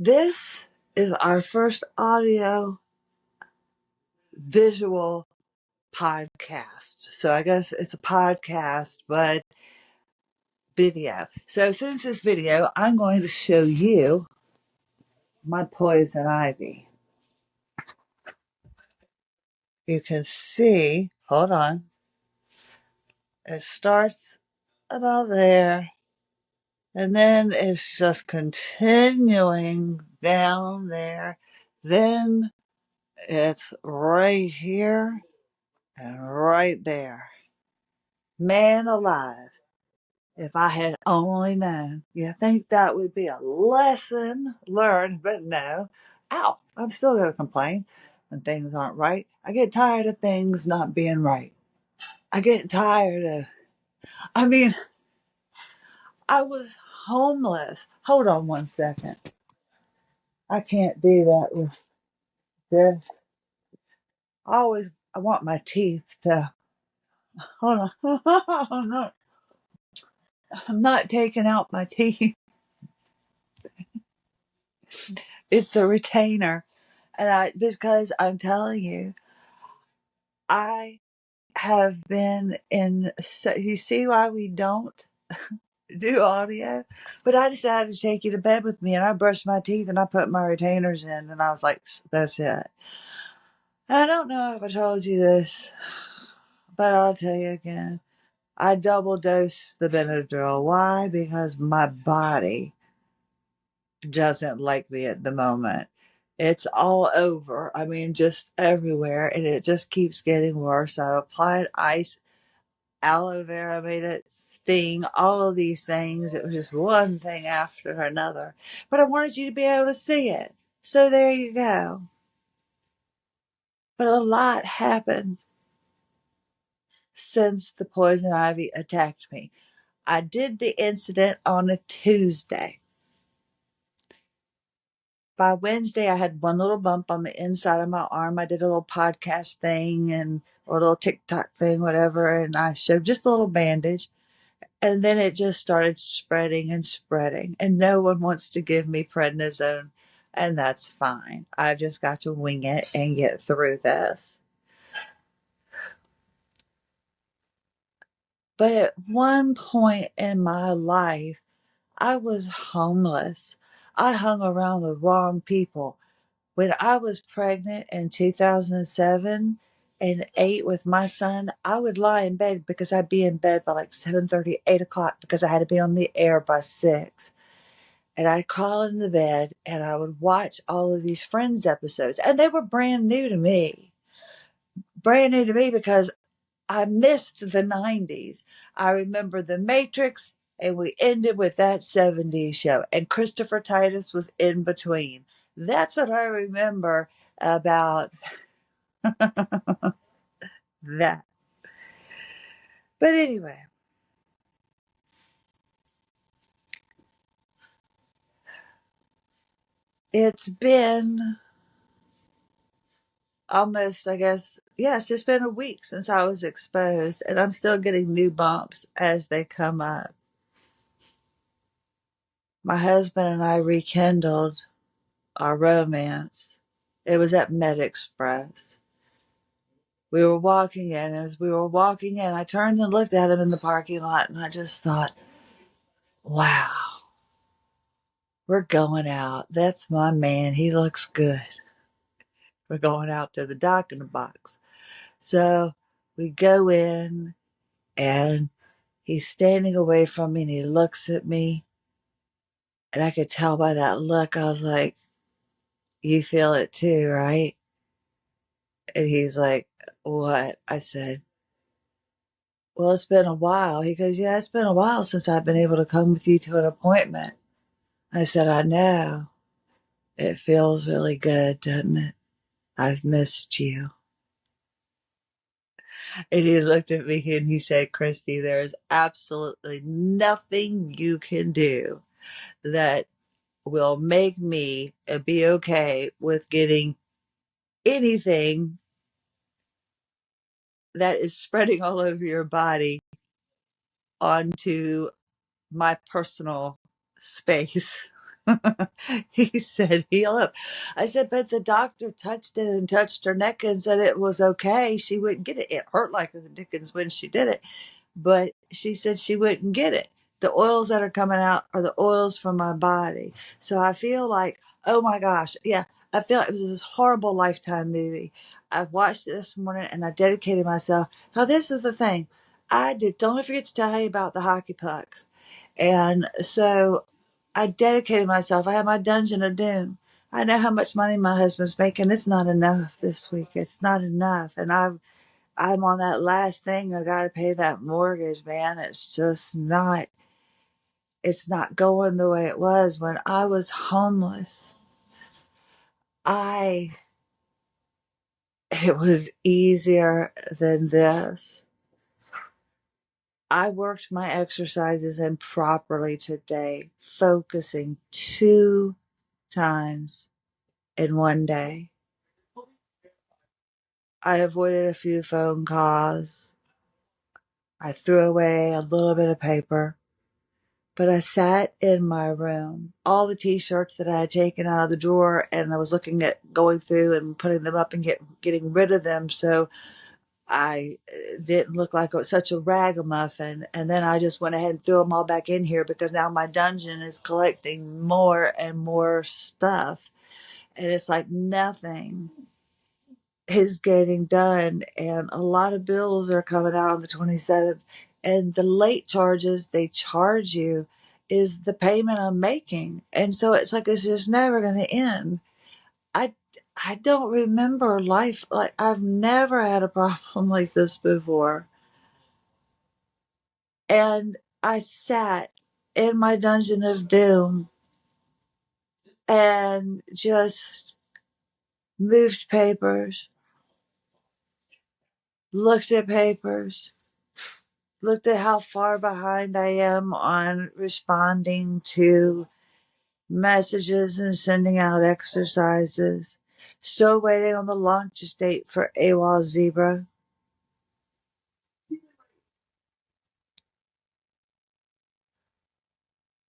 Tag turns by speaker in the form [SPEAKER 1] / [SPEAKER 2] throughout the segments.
[SPEAKER 1] This is our first audio visual podcast. So I guess it's a podcast, but video. So since this video, I'm going to show you my poison ivy. You can see, hold on, it starts about there, and then it's just continuing down there. Then it's right here and right there. Man alive. If I had only known. You think that would be a lesson learned, but no. Ow, I'm still going to complain when things aren't right. I get tired of things not being right. I get tired of, I mean, I was homeless. Hold on one second. I can't do that with this. I want my teeth to, hold on. I'm not taking out my teeth. It's a retainer. Because I'm telling you, I have been in, so you see why we don't do audio? But I decided to take you to bed with me, and I brushed my teeth and I put my retainers in, and I was like, that's it. I don't know if I told you this, but I'll tell you again. I double dose the Benadryl. Why? Because my body doesn't like me at the moment. It's all over. I mean, just everywhere, and it just keeps getting worse. I applied ice, aloe vera made it sting, all of these things. It was just one thing after another. But I wanted you to be able to see it. So there you go. But a lot happened since the poison ivy attacked me. I did the incident on a Tuesday. By Wednesday, I had one little bump on the inside of my arm. I did a little podcast thing or a little TikTok thing, whatever, and I showed just a little bandage. And then it just started spreading and spreading. And no one wants to give me prednisone. And that's fine. I've just got to wing it and get through this. But at one point in my life, I was homeless. I hung around the wrong people. When I was pregnant in 2007 and 8 with my son, I would lie in bed because I'd be in bed by like 7:30, 8 o'clock because I had to be on the air by 6. And I'd crawl into bed and I would watch all of these Friends episodes. And they were brand new to me. Brand new to me because I missed the 90s. I remember The Matrix, and we ended with that 70s show. And Christopher Titus was in between. That's what I remember about that. But anyway, it's been almost, I guess, yes, it's been a week since I was exposed, and I'm still getting new bumps as they come up. My husband and I rekindled our romance. It was at Med Express. We were walking in, and as we were walking in, I turned and looked at him in the parking lot, and I just thought, wow, we're going out. That's my man. He looks good. We're going out to the dock in the box. So we go in, and he's standing away from me, and he looks at me, and I could tell by that look, I was like, you feel it too, right? And he's like, what? I said, well, it's been a while. He goes, yeah, it's been a while since I've been able to come with you to an appointment. I said, I know. It feels really good, doesn't it? I've missed you. And he looked at me and he said, Christy, there is absolutely nothing you can do that will make me be okay with getting anything that is spreading all over your body onto my personal space. He said, heal up. I said, but the doctor touched it and touched her neck and said it was okay. She wouldn't get it. It hurt like the dickens when she did it, but she said she wouldn't get it. The oils that are coming out are the oils from my body. So I feel like, oh my gosh, yeah, I feel it was this horrible Lifetime movie. I watched it this morning and I dedicated myself. Now, this is the thing. Don't forget to tell you about the hockey pucks. And so I dedicated myself. I had my Dungeon of Doom. I know how much money my husband's making. It's not enough this week. It's not enough. And I'm on that last thing. I got to pay that mortgage, man. It's not going the way it was when I was homeless. I, it was easier than this. I worked my exercises in properly today, focusing 2 times in one day. I avoided a few phone calls. I threw away a little bit of paper, but I sat in my room. All the t-shirts that I had taken out of the drawer, and I was looking at going through and putting them up and getting rid of them so I didn't look like it was such a ragamuffin. And then I just went ahead and threw them all back in here because now my dungeon is collecting more and more stuff. And it's like nothing is getting done. And a lot of bills are coming out on the 27th. And the late charges they charge you is the payment I'm making. And so it's like it's just never going to end. I I don't remember life like I've never had a problem like this before. And I sat in my Dungeon of Doom and just moved papers, looked at papers, looked at how far behind I am on responding to messages and sending out exercises. Still waiting on the launch date for AWOL Zebra.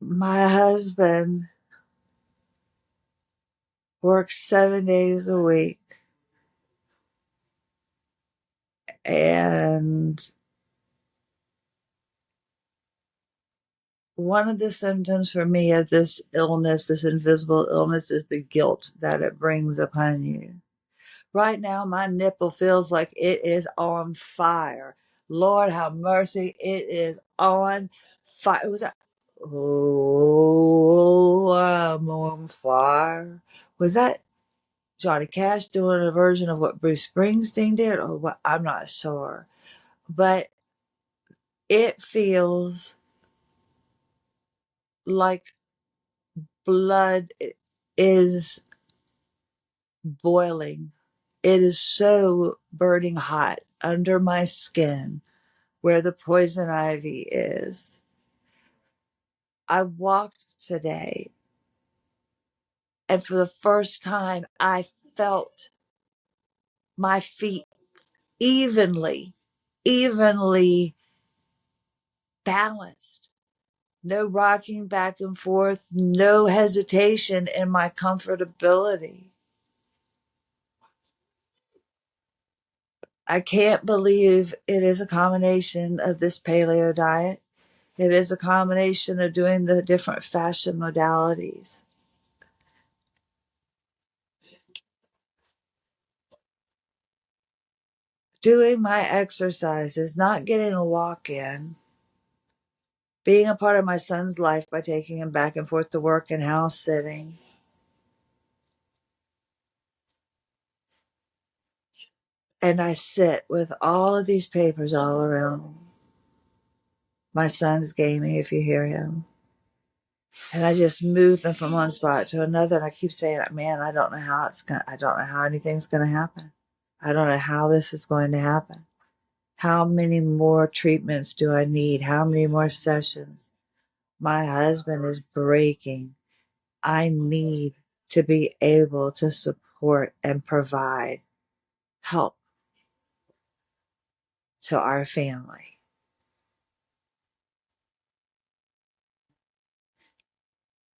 [SPEAKER 1] My husband works 7 days a week, and one of the symptoms for me of this illness, this invisible illness, is the guilt that it brings upon you. Right now, my nipple feels like it is on fire. Lord have mercy, it is on fire. It was that, oh, I'm on fire. Was that Johnny Cash doing a version of what Bruce Springsteen did, or what? I'm not sure. But it feels like blood is boiling. It is so burning hot under my skin where the poison ivy is. I walked today, and for the first time, I felt my feet evenly, evenly balanced. No rocking back and forth, no hesitation in my comfortability. I can't believe it is a combination of this paleo diet. It is a combination of doing the different fashion modalities. Doing my exercises, not getting a walk in, being a part of my son's life by taking him back and forth to work and house sitting. And I sit with all of these papers all around me. My son's gaming, if you hear him. And I just move them from one spot to another. And I keep saying, man, I don't know how anything's going to happen. I don't know how this is going to happen. How many more treatments do I need? How many more sessions? My husband is breaking. I need to be able to support and provide help to our family.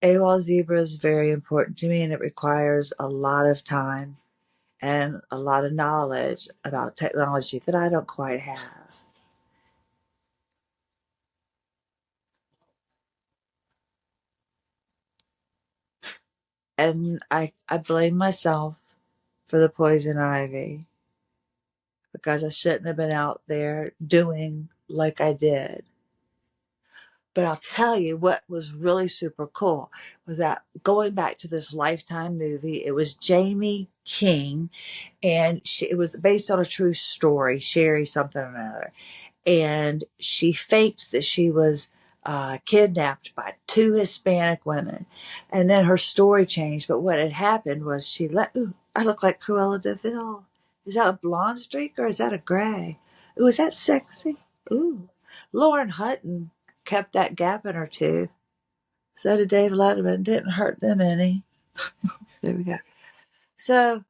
[SPEAKER 1] AWOL Zebra is very important to me, and it requires a lot of time and a lot of knowledge about technology that I don't quite have. And I blame myself for the poison ivy because I shouldn't have been out there doing like I did. But I'll tell you what was really super cool was that going back to this Lifetime movie, it was Jamie King, and it was based on a true story, Sherry something or another. And she faked that she was kidnapped by two Hispanic women. And then her story changed. But what had happened was ooh, I look like Cruella de Vil. Is that a blonde streak or is that a gray? Ooh, is that sexy? Ooh. Lauren Hutton kept that gap in her tooth. So did Dave Letterman. Didn't hurt them any. There we go. So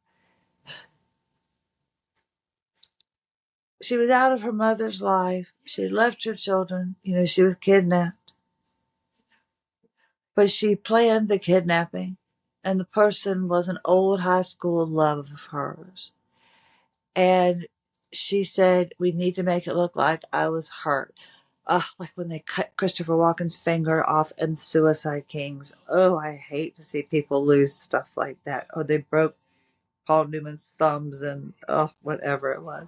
[SPEAKER 1] she was out of her mother's life. She left her children. She was kidnapped. But she planned the kidnapping, and the person was an old high school love of hers. And she said, we need to make it look like I was hurt. Like when they cut Christopher Walken's finger off in Suicide Kings. Oh, I hate to see people lose stuff like that. Oh, they broke Paul Newman's thumbs and whatever it was.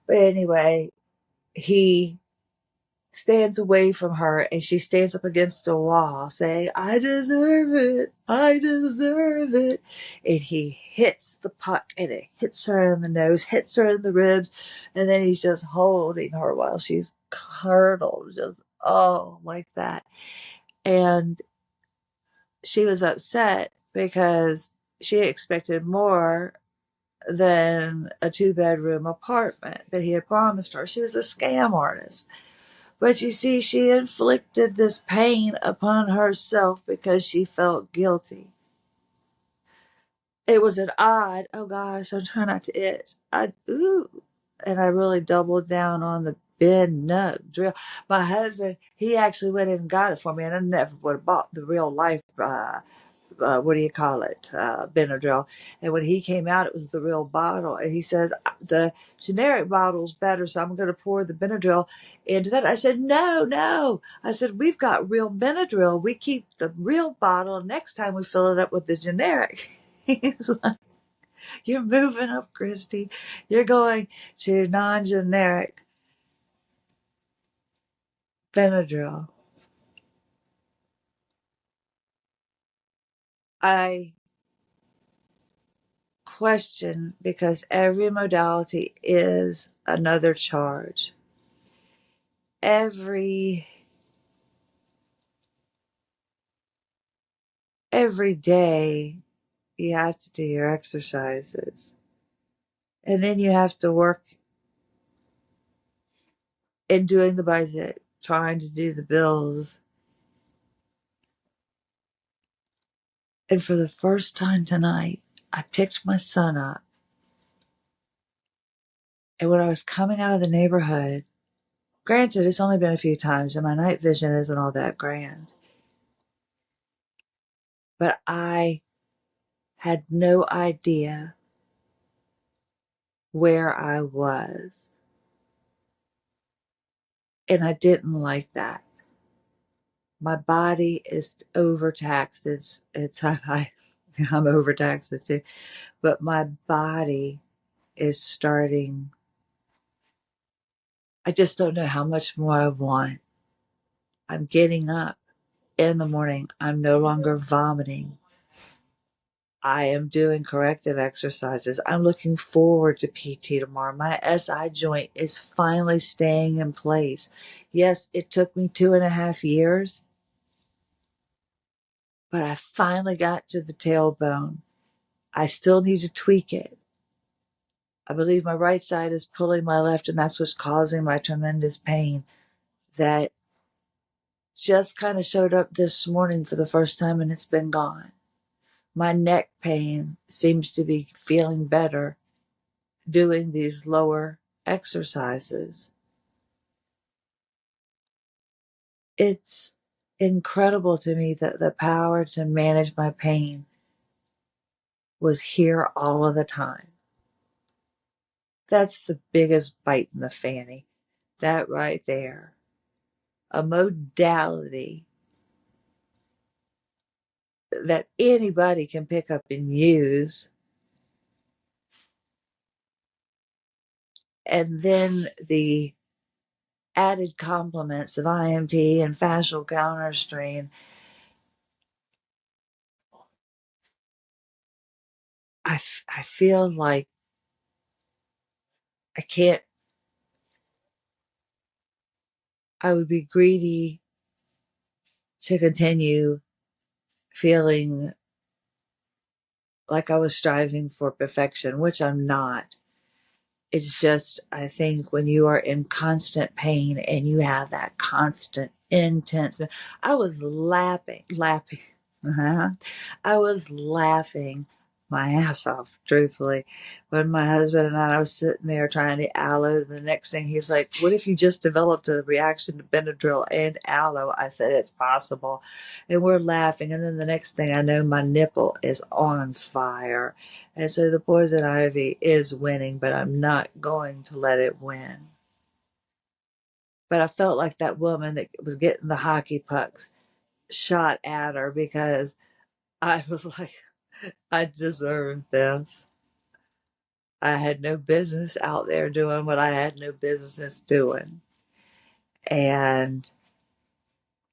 [SPEAKER 1] But anyway, he stands away from her and she stands up against a wall saying, I deserve it. I deserve it. And he hits the puck and it hits her in the nose, hits her in the ribs. And then he's just holding her while she's curdled, just, like that. And she was upset because she expected more than a 2-bedroom apartment that he had promised her. She was a scam artist. But you see, she inflicted this pain upon herself because she felt guilty. It was an odd, oh gosh, I'm trying not to itch. And I really doubled down on the bend nut drill. My husband, he actually went in and got it for me, and I never would have bought the real life what do you call it, Benadryl. And when he came out, it was the real bottle. And he says, the generic bottle's better, so I'm going to pour the Benadryl into that. I said, no, no. I said, we've got real Benadryl. We keep the real bottle. Next time we fill it up with the generic. He's like, you're moving up, Christy. You're going to non-generic Benadryl. I question because every modality is another charge. Every day you have to do your exercises, and then you have to work in doing the budget, trying to do the bills. And for the first time tonight, I picked my son up, and when I was coming out of the neighborhood, granted it's only been a few times and my night vision isn't all that grand, but I had no idea where I was. And I didn't like that. My body is overtaxed. I'm overtaxed too, but my body is starting. I just don't know how much more I want. I'm getting up in the morning. I'm no longer vomiting. I am doing corrective exercises. I'm looking forward to PT tomorrow. My SI joint is finally staying in place. Yes, it took me 2.5 years, but I finally got to the tailbone. I still need to tweak it. I believe my right side is pulling my left, and that's what's causing my tremendous pain that just kind of showed up this morning for the first time and it's been gone. My neck pain seems to be feeling better doing these lower exercises. It's incredible to me that the power to manage my pain was here all of the time. That's the biggest bite in the fanny. That right there. A modality that anybody can pick up and use. And then the added complements of IMT and fascial counterstrain. I feel like I can't, I would be greedy to continue feeling like I was striving for perfection, which I'm not. It's just, I think when you are in constant pain and you have that constant, intense, I was laughing. I was laughing my ass off, truthfully, when my husband and I was sitting there trying the aloe. The next thing he's like, "What if you just developed a reaction to Benadryl and aloe?" I said, "It's possible," and we're laughing. And then the next thing I know, my nipple is on fire, and so the poison ivy is winning, but I'm not going to let it win. But I felt like that woman that was getting the hockey pucks shot at her because I was like, I deserve this. I had no business out there doing what I had no business doing. And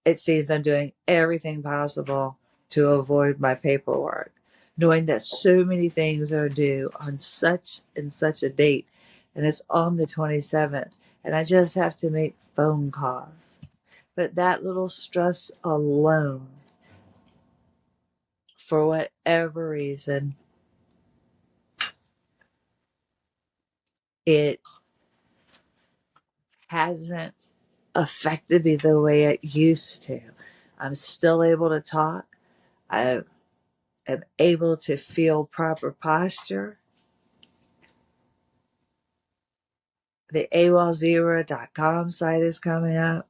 [SPEAKER 1] it seems I'm doing everything possible to avoid my paperwork, knowing that so many things are due on such and such a date, and it's on the 27th, and I just have to make phone calls. But that little stress alone, for whatever reason, it hasn't affected me the way it used to. I'm still able to talk. I am able to feel proper posture. The AWOL0.com site is coming up.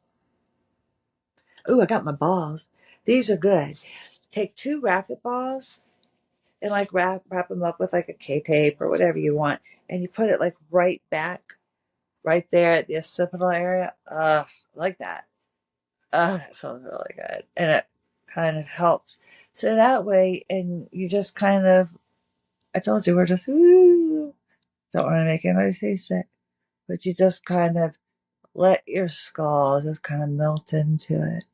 [SPEAKER 1] Ooh, I got my balls. These are good. Take 2 racket balls and like wrap them up with like a K-tape or whatever you want. And you put it like right back, right there at the occipital area. Like that. That feels really good. And it kind of helps. So that way, and you just kind of, I told you, we're just, ooh, don't want to make anybody seasick, but you just kind of let your skull just kind of melt into it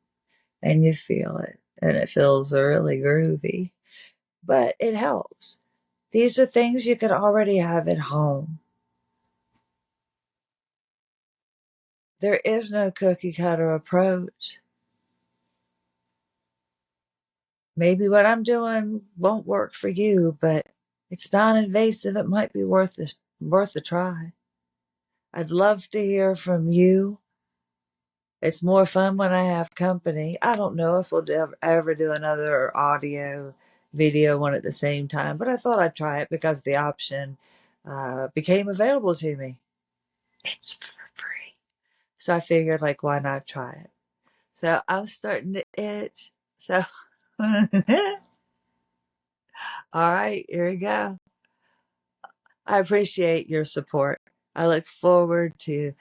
[SPEAKER 1] and you feel it. And it feels really groovy, but it helps. These are things you could already have at home. There is no cookie cutter approach. Maybe what I'm doing won't work for you, but it's non-invasive. It might be worth a try. I'd love to hear from you. It's more fun when I have company. I don't know if we'll ever do another audio video one at the same time, but I thought I'd try it because the option became available to me. It's for free. So I figured, like, why not try it? So I'm starting to itch. So, all right, here we go. I appreciate your support. I look forward to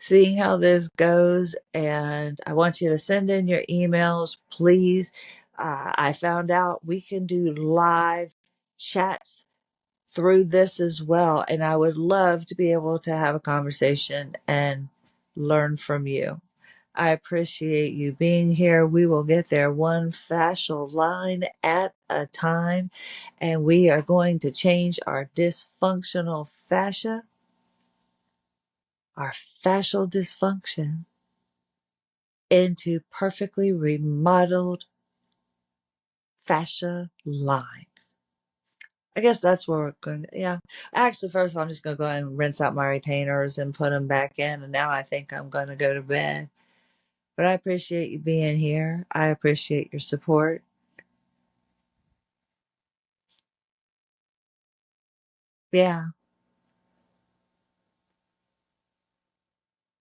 [SPEAKER 1] seeing how this goes, and I want you to send in your emails, please. I found out we can do live chats through this as well, and I would love to be able to have a conversation and learn from you. I appreciate you being here. We will get there one fascial line at a time, and we are going to change our dysfunctional fascia, our fascial dysfunction, into perfectly remodeled fascia lines. I guess that's where we're going to, yeah. Actually, first of all, I'm just going to go ahead and rinse out my retainers and put them back in. And now I think I'm going to go to bed. But I appreciate you being here. I appreciate your support. Yeah.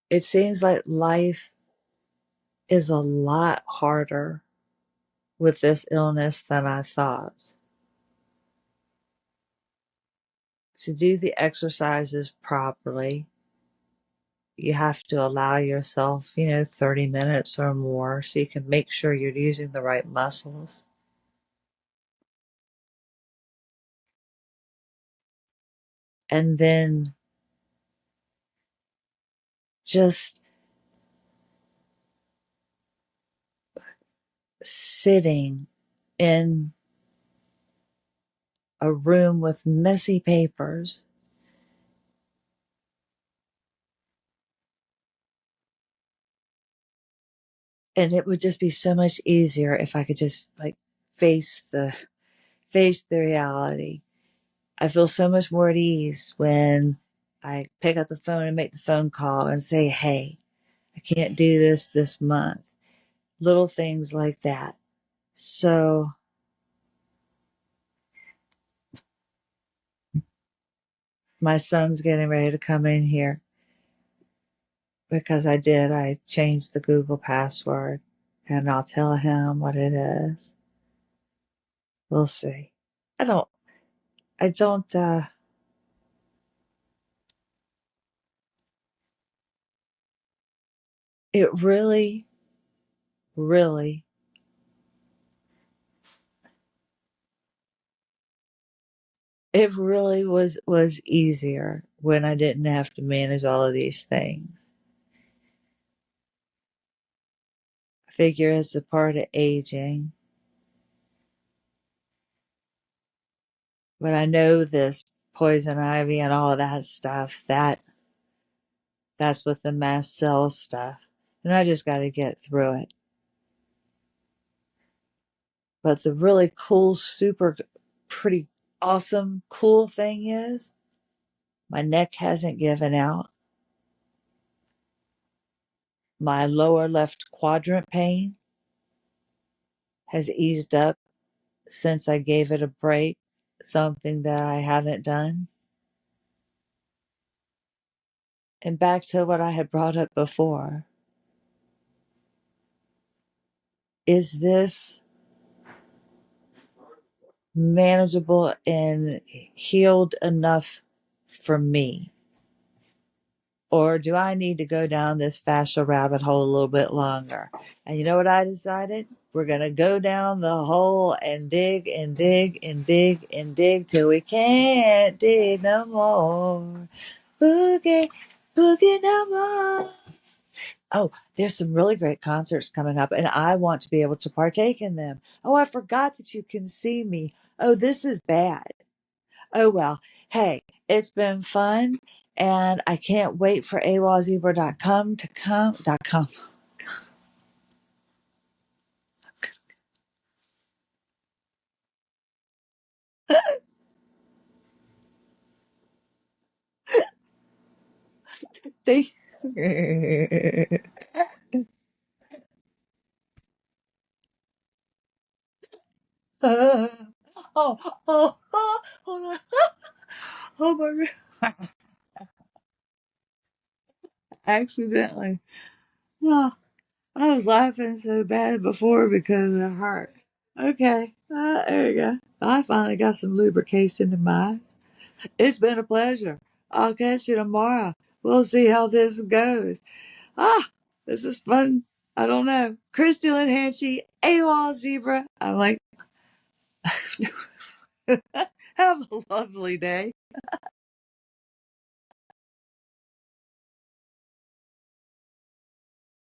[SPEAKER 1] It seems like life is a lot harder with this illness than I thought. To do the exercises properly, you have to allow yourself, 30 minutes or more so you can make sure you're using the right muscles. And then just sitting in a room with messy papers. And it would just be so much easier if I could just like face the face the reality. I feel so much more at ease when I pick up the phone and make the phone call and say, hey, I can't do this month. Little things like that. So my son's getting ready to come in here because I changed the Google password and I'll tell him what it is. We'll see. I don't, I don't, it really, really, it really was easier when I didn't have to manage all of these things. I figure it's a part of aging, but I know this poison ivy and all of that stuff, that's with the mast cell stuff. And I just got to get through it. But the really cool, super pretty awesome, cool thing is my neck hasn't given out. My lower left quadrant pain has eased up since I gave it a break, something that I haven't done. And back to what I had brought up before. Is this manageable and healed enough for me? Or do I need to go down this fascia rabbit hole a little bit longer? And you know what I decided? We're going to go down the hole and dig and dig and dig and dig till we can't dig no more. Boogie, boogie no more. Oh, there's some really great concerts coming up, and I want to be able to partake in them. Oh, I forgot that you can see me. Oh, this is bad. Oh, well. Hey, it's been fun, and I can't wait for awolzebra.com to come. .com. They. oh, hold on. Oh, my. Accidentally. Oh, I was laughing so bad before because it hurt. Okay, there you go. I finally got some lubrication in my eyes. It's been a pleasure. I'll catch you tomorrow. We'll see how this goes. This is fun. I don't know. Crystal and Hanchy, AWOL Zebra. I'm like, have a lovely day.